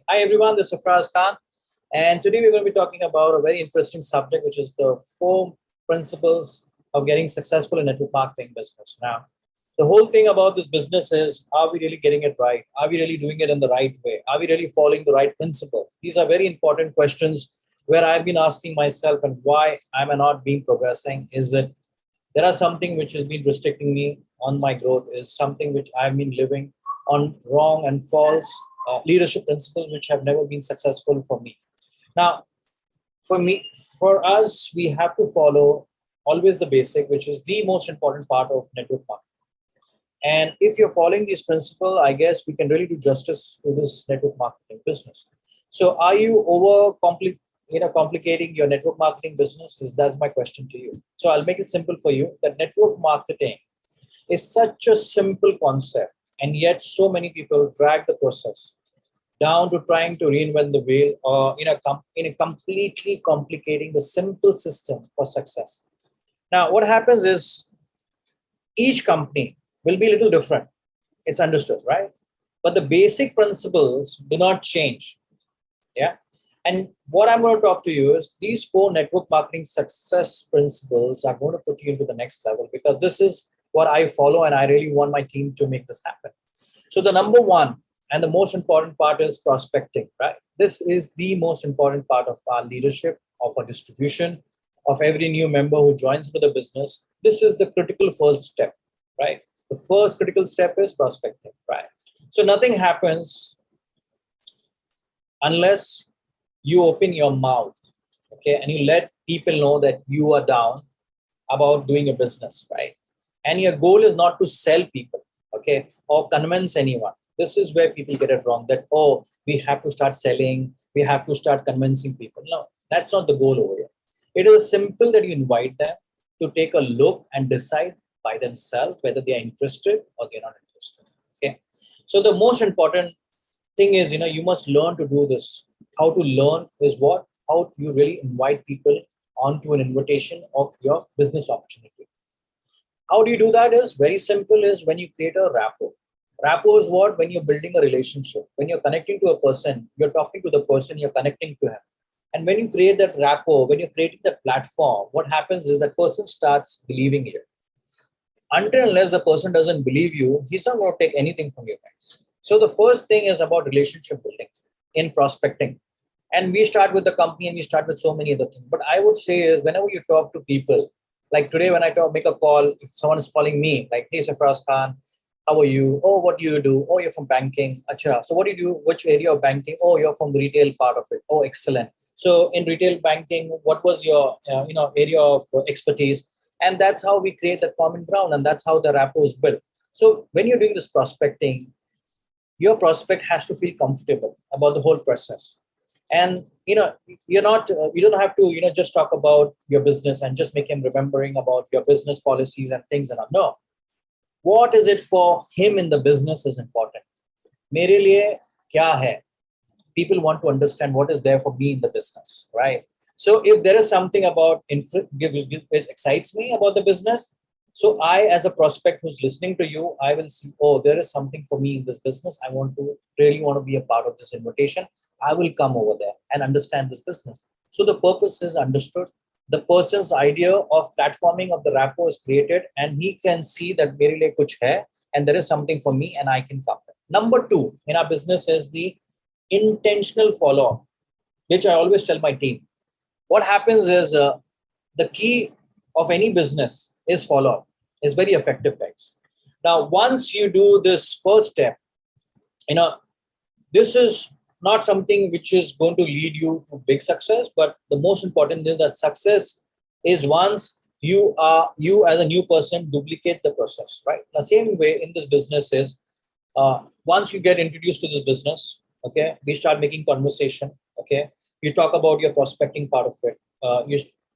Hi everyone, this is Afraz Khan, and today we're going to be talking about a very interesting subject, which is the 4 principles of getting successful in network marketing business. Now, the whole thing about this business is: are we really getting it right? Are we really doing it in the right way? Are we really following the right principles? These are very important questions where I've been asking myself, and why am I not being progressing? Is it there are something which has been restricting me on my growth? Is something which I've been living on wrong and false leadership principles which have never been successful for me. Now, for me, for us, we have to follow always the basic, which is the most important part of network marketing. And if you're following these principles, I guess we can really do justice to this network marketing business. So, are you complicating your network marketing business? Is that my question to you? So, I'll make it simple for you. That network marketing is such a simple concept, and yet so many people drag the process down to trying to reinvent the wheel, or in a completely complicating the simple system for success. Now, what happens is each company will be a little different. It's understood, right? But the basic principles do not change. Yeah. And what I'm going to talk to you is these 4 network marketing success principles are going to put you into the next level, because this is what I follow and I really want my team to make this happen. So the number one and the most important part is prospecting, right? This is the most important part of our leadership, of our distribution, of every new member who joins into the business. This is the critical first step, right? The first critical step is prospecting, right? So nothing happens unless you open your mouth, okay, and you let people know that you are down about doing a business, right? And your goal is not to sell people, okay, or convince anyone. This is where people get it wrong, that, oh, we have to start selling, we have to start convincing people. No, that's not the goal over here. It is simple that you invite them to take a look and decide by themselves whether they are interested or they're not interested. Okay. So the most important thing is, you must learn to do this. How to learn is what? How you really invite people onto an invitation of your business opportunity. How do you do that? Is very simple, is when you create a rapport. Rapport is what? When you're building a relationship, when you're connecting to a person, you're talking to the person, you're connecting to him. And when you create that rapport, when you're creating that platform, what happens is that person starts believing you. Until unless the person doesn't believe you, he's not going to take anything from you guys. So the first thing is about relationship building in prospecting. And we start with the company and we start with so many other things. But I would say is, whenever you talk to people, like today when make a call, if someone is calling me, like, hey, Sarfaraz Khan, how are you? Oh, what do you do? Oh, you're from banking. Achha. So what do you do? Which area of banking? Oh, you're from the retail part of it. Oh, excellent. So in retail banking, what was your area of expertise? And that's how we create the common ground, and that's how the rapport is built. So when you're doing this prospecting, your prospect has to feel comfortable about the whole process. And you're not you don't have to just talk about your business and just make him remembering about your business policies and things. And no, what is it for him in the business is important. मेरे लिए क्या है? People want to understand what is there for me in the business, right? So if there is something about which excites me about the business, so I, as a prospect who's listening to you, I will see, oh, there is something for me in this business. I really want to be a part of this invitation. I will come over there and understand this business. So the purpose is understood. The person's idea of platforming of the rapport is created, and he can see that mere liye kuch hai, and there is something for me, and I can come. Number 2 in our business is the intentional follow-up, which I always tell my team. What happens is the key of any business is follow-up. Is very effective, guys. Now, once you do this first step, this is not something which is going to lead you to big success, but the most important thing, that success is once you as a new person duplicate the process, right? The same way in this business is, once you get introduced to this business, okay, we start making conversation, okay, you talk about your prospecting part of it.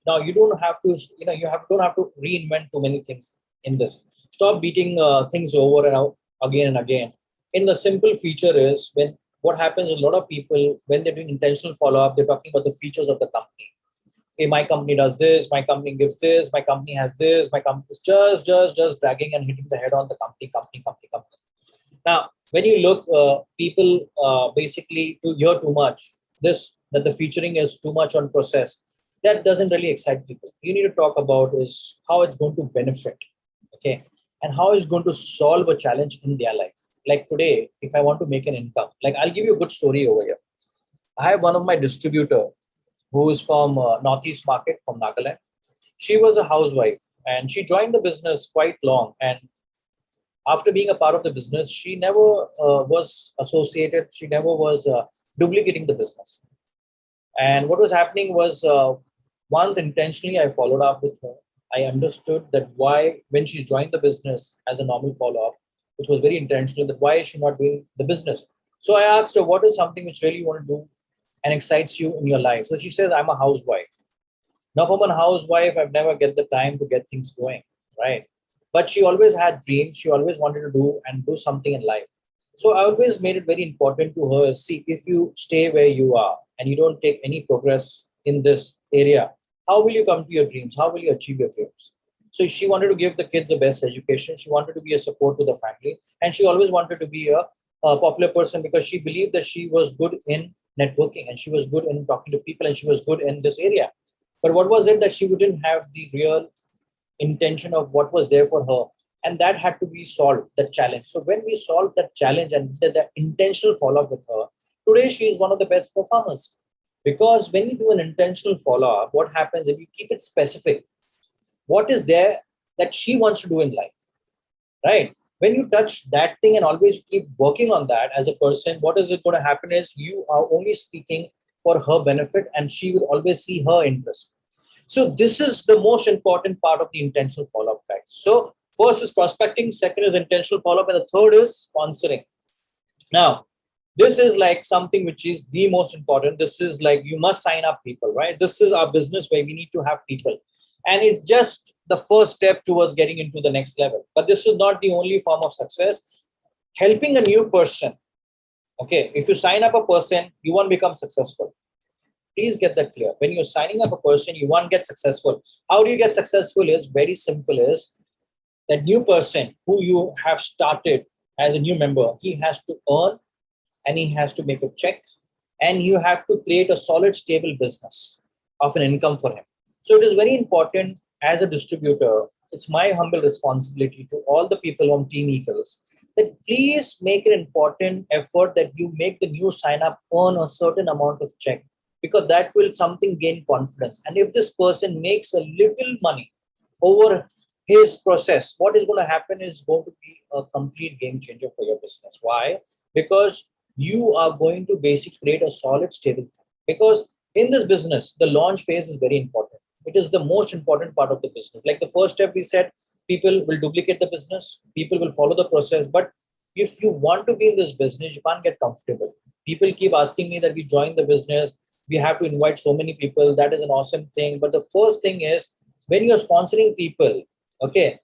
Now you don't have to, don't have to reinvent too many things in this. Stop beating things over and out again and again. In the simple feature is, when what happens, a lot of people, when they're doing intentional follow-up, they're talking about the features of the company. Okay, my company does this, my company gives this, my company has this, my company is just dragging and hitting the head on the company. Now, when you look, people basically to hear too much, this, that the featuring is too much on process, that doesn't really excite people. You need to talk about is how it's going to benefit, okay, and how it's going to solve a challenge in their life. Like today, if I want to make an income, like I'll give you a good story over here. I have one of my distributor who is from Northeast market from Nagaland. She was a housewife and she joined the business quite long. And after being a part of the business, she never was associated. She never was duplicating the business. And what was happening was once intentionally I followed up with her. I understood that why, when she joined the business as a normal follow up, which was very intentional, that why is she not doing the business? So I asked her, what is something which really you want to do and excites you in your life? So she says, I'm a housewife. Now, from a housewife, I've never get the time to get things going, right? But she always had dreams. She always wanted to do something in life. So I always made it very important to her. See, if you stay where you are and you don't take any progress in this area, how will you come to your dreams? How will you achieve your dreams? So she wanted to give the kids the best education. She wanted to be a support to the family, and she always wanted to be a popular person because she believed that she was good in networking and she was good in talking to people and she was good in this area. But what was it that she wouldn't have the real intention of what was there for her? And that had to be solved, that challenge. So when we solved that challenge and did that intentional follow-up with her, today she is one of the best performers. Because when you do an intentional follow-up, what happens if you keep it specific? What is there that she wants to do in life, right? When you touch that thing and always keep working on that as a person, what is it going to happen is you are only speaking for her benefit and she will always see her interest. So this is the most important part of the intentional follow-up, guys. So first is prospecting, second is intentional follow-up, and the third is sponsoring. Now, this is like something which is the most important. This is like you must sign up people, right? This is our business where we need to have people. And it's just the first step towards getting into the next level. But this is not the only form of success. Helping a new person. Okay, if you sign up a person, you won't become successful. Please get that clear. When you're signing up a person, you won't get successful. How do you get successful is very simple is that new person who you have started as a new member, he has to earn and he has to make a check and you have to create a solid, stable business of an income for him. So it is very important as a distributor. It's my humble responsibility to all the people on Team Eagles that please make an important effort that you make the new sign up earn a certain amount of check, because that will something gain confidence. And if this person makes a little money over his process, what is going to happen is going to be a complete game changer for your business. Why? Because you are going to basically create a solid, stable thing. Because in this business, the launch phase is very important. It is the most important part of the business. Like the first step we said, people will duplicate the business, people will follow the process. But if you want to be in this business, you can't get comfortable. People keep asking me that we join the business, we have to invite so many people. That is an awesome thing. But the first thing is when you're sponsoring people, okay,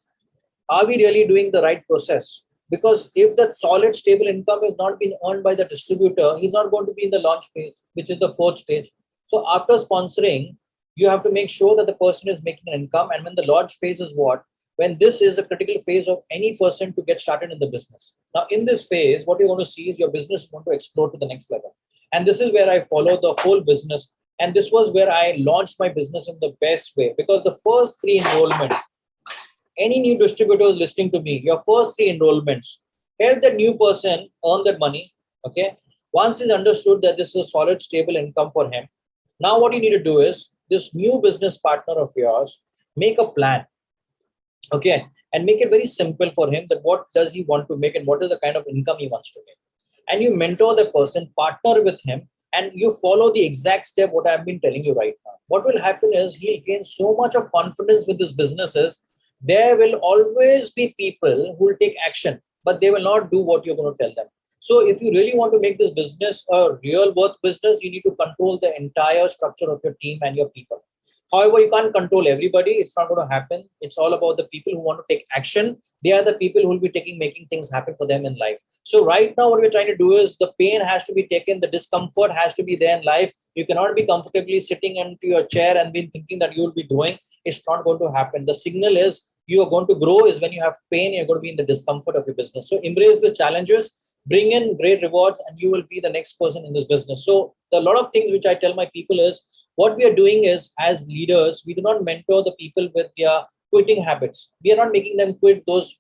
are we really doing the right process? Because if that solid, stable income is not being earned by the distributor, he's not going to be in the launch phase, which is the fourth stage. So after sponsoring, you have to make sure that the person is making an income. And when the launch phase is what? When this is a critical phase of any person to get started in the business. Now, in this phase, what you're going to see is your business is going to explode to the next level. And this is where I follow the whole business. And this was where I launched my business in the best way. Because the first 3 enrollments, any new distributor listening to me, your first 3 enrollments, help that new person earn that money. Okay. Once he's understood that this is a solid, stable income for him, now what you need to do is this new business partner of yours, make a plan. Okay. And make it very simple for him that what does he want to make and what is the kind of income he wants to make. And you mentor the person, partner with him, and you follow the exact step what I've been telling you right now. What will happen is he'll gain so much of confidence with his businesses. There will always be people who will take action, but they will not do what you're going to tell them. So if you really want to make this business a real worth business, you need to control the entire structure of your team and your people. However, you can't control everybody. It's not going to happen. It's all about the people who want to take action. They are the people who will be making things happen for them in life. So right now, what we're trying to do is the pain has to be taken. The discomfort has to be there in life. You cannot be comfortably sitting into your chair and be thinking that you will be growing. It's not going to happen. The signal is you are going to grow is when you have pain. You're going to be in the discomfort of your business. So embrace the challenges. bring in great rewards, and you will be the next person in this business. So a lot of things which I tell my people is, what we are doing is, as leaders, we do not mentor the people with their quitting habits. We are not making them quit those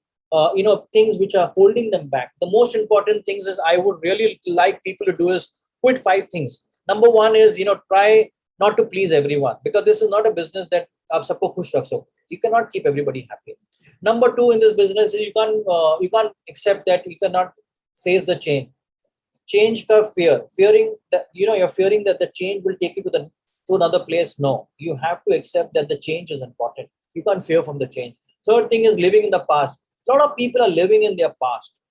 things which are holding them back. The most important things is I would really like people to do is quit 5 things. Number one is, try not to please everyone, because this is not a business that aap sabko khush rakh sakte. You cannot keep everybody happy. Number two in this business is you can't accept that you cannot face the change ka fearing that you're fearing that the change will take you to another place. No, you have to accept that the change is important. You can't fear from the change. Third thing is living in the past. A lot of people are living in their past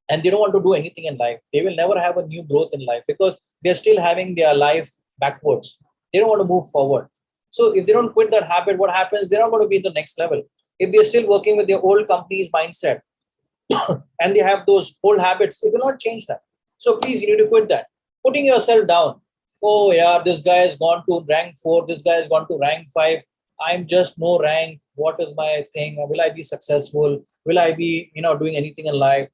and they don't want to do anything in life. They will never have a new growth in life because they're still having their life backwards. They don't want to move forward. So if they don't quit that habit, what happens? They're not going to be in the next level. If they're still working with their old company's mindset and they have those old habits, it will not change that. So please, you need to quit that. Putting yourself down. Oh yeah, this guy has gone to rank 4. This guy has gone to rank 5. I'm just no rank. What is my thing? Will I be successful? Will I be, doing anything in life?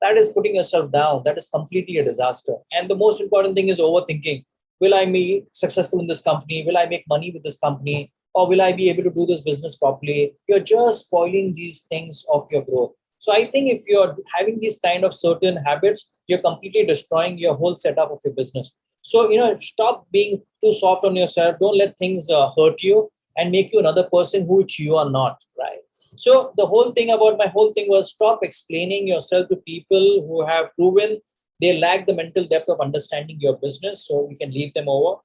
That is putting yourself down. That is completely a disaster. And the most important thing is overthinking. Will I be successful in this company? Will I make money with this company? Or will I be able to do this business properly? You're just spoiling these things of your growth. So I think if you're having these kind of certain habits, you're completely destroying your whole setup of your business. So, stop being too soft on yourself. Don't let things hurt you and make you another person which you are not, right? So the whole thing about my whole thing was, stop explaining yourself to people who have proven they lack the mental depth of understanding your business. So you can leave them over.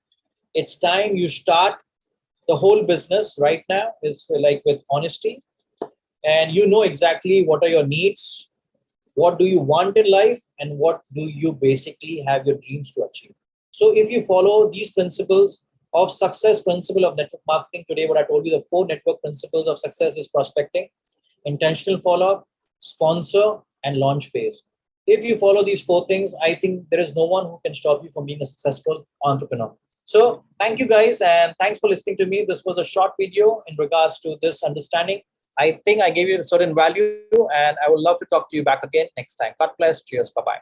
It's time you start the whole business right now is like with honesty, and you know exactly what are your needs, what do you want in life, and what do you basically have your dreams to achieve. So if you follow these principles of success, principle of network marketing today, what I told you, the 4 network principles of success is prospecting, intentional follow-up, sponsor, and launch phase. If you follow these 4 things, I think there is no one who can stop you from being a successful entrepreneur. So thank you guys, and thanks for listening to me. This was a short video in regards to this understanding. I think I gave you a certain value, and I would love to talk to you back again next time. God bless. Cheers. Bye-bye.